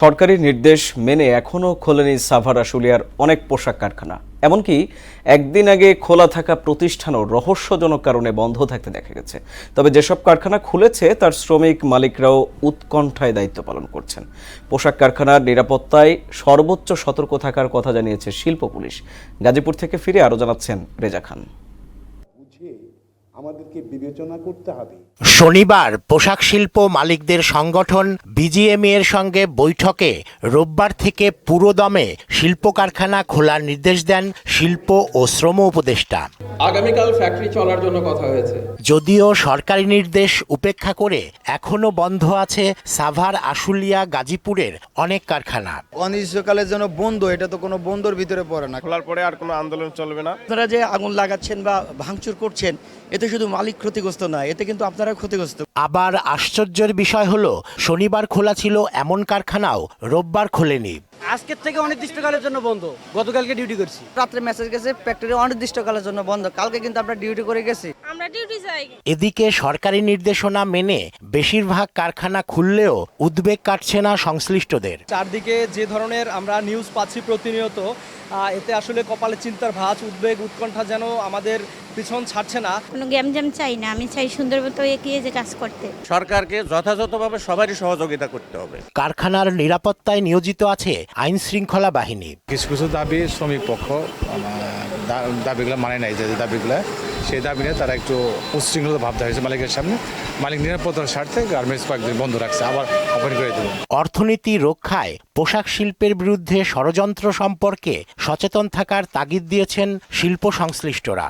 সরকারি নির্দেশ মেনে এখনও খোলেনি সাভার আশুলিয়ার অনেক পোশাক কারখানা। এমনকি একদিন আগে খোলা থাকা প্রতিষ্ঠানও রহস্যজনক কারণে বন্ধ থাকতে দেখা গেছে। তবে যেসব কারখানা খুলেছে তার শ্রমিক মালিকরাও উৎকণ্ঠায় দায়িত্ব পালন করছেন। পোশাক কারখানার নিরাপত্তায় সর্বোচ্চ সতর্ক থাকার কথা জানিয়েছে শিল্প পুলিশ। গাজীপুর থেকে ফিরে আরও জানাচ্ছেন রেজা খান। আমাদেরকে বিবেচনা করতে হবে। শনিবার পোশাক শিল্প মালিকদের সংগঠন বিজিএমইএ এর সঙ্গে বৈঠকে রোববার থেকে পুরোদমে শিল্প কারখানা খোলার নির্দেশ দেন শিল্প ও শ্রম উপদেষ্টা। আগামীকাল ফ্যাক্টরি চলার জন্য কথা হয়েছে। যদিও সরকারি নির্দেশ উপেক্ষা করে এখনো বন্ধ আছে সাভার, আশুলিয়া, গাজীপুরের অনেক কারখানা। অনির্দিষ্টকালের জন্য বন্ধ, এটা তো কোনো বন্ধর ভিতরে পড়ে না। খোলার পরে আর কোনো আন্দোলন চলবে না। আপনারা যে আগুন লাগাচ্ছেন বা ভাঙচুর করছেন, এতে শুধু মালিক ক্ষতিগ্রস্ত না, এতে কিন্তু আপনারা ক্ষতিগ্রস্ত। আবার আশ্চর্যের বিষয় হলো শনিবার খোলা ছিল এমন কারখানাও রোববার খোলেনি। আজকের থেকে অনির্দিষ্টকালের জন্য বন্ধ। গতকালকে ডিউটি করছি, রাত্রে মেসেজ গেছে ফ্যাক্টরি অনির্দিষ্টকালের জন্য বন্ধ। কালকে কিন্তু আমরা ডিউটি করে গেছি। এদিকে সরকারি নির্দেশনা মেনে বেশিরভাগ কারখানা খুললেও উদ্বেগ কাটছে না সংশ্লিষ্টদের। চারদিকে যে ধরনের আমরা নিউজ পাচ্ছি প্রতিনিয়ত, এতে আসলে কপালে চিন্তার ভাঁজ, উদ্বেগ, উৎকণ্ঠা যেন আমাদের পিছন ছাড়ছে না। কোনো গ্যামজাম চাই না, আমি চাই সুন্দর মতো এগিয়ে যে কাজ করতে। সরকারকে যথাযথভাবে সবারই সহযোগিতা করতে হবে। কারখানার নিরাপত্তায় নিয়োজিত আছে আইন শৃঙ্খলা বাহিনী। কিছু কিছু দাবি শ্রমিক পক্ষ দাবিগুলো মানে নাই, যে দাবিগুলো সেই দাবি নিয়ে তারা একটু উচ্ছৃঙ্খলতা ভাবতে হয়েছে মালিকের সামনে। মালিক নিরাপত্তার স্বার্থে গার্মেন্টস কয়েকদিন বন্ধ রাখছে, আবার ওপেন করে দেবে। অর্থনীতি রক্ষায় পোশাক শিল্পের বিরুদ্ধে ষড়যন্ত্র সম্পর্কে সচেতন থাকার তাগিদ দিয়েছেন শিল্প সংশ্লিষ্টরা।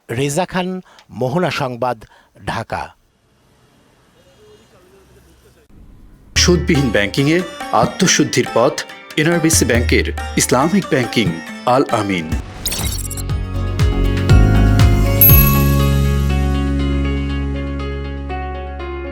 রেজা খান, মোহনা সংবাদ, ঢাকা। সুদবিহীন ব্যাংকিংয়ে আত্মশুদ্ধির পথ এনআরবিসি ব্যাংকের ইসলামিক ব্যাংকিং আল আমিন।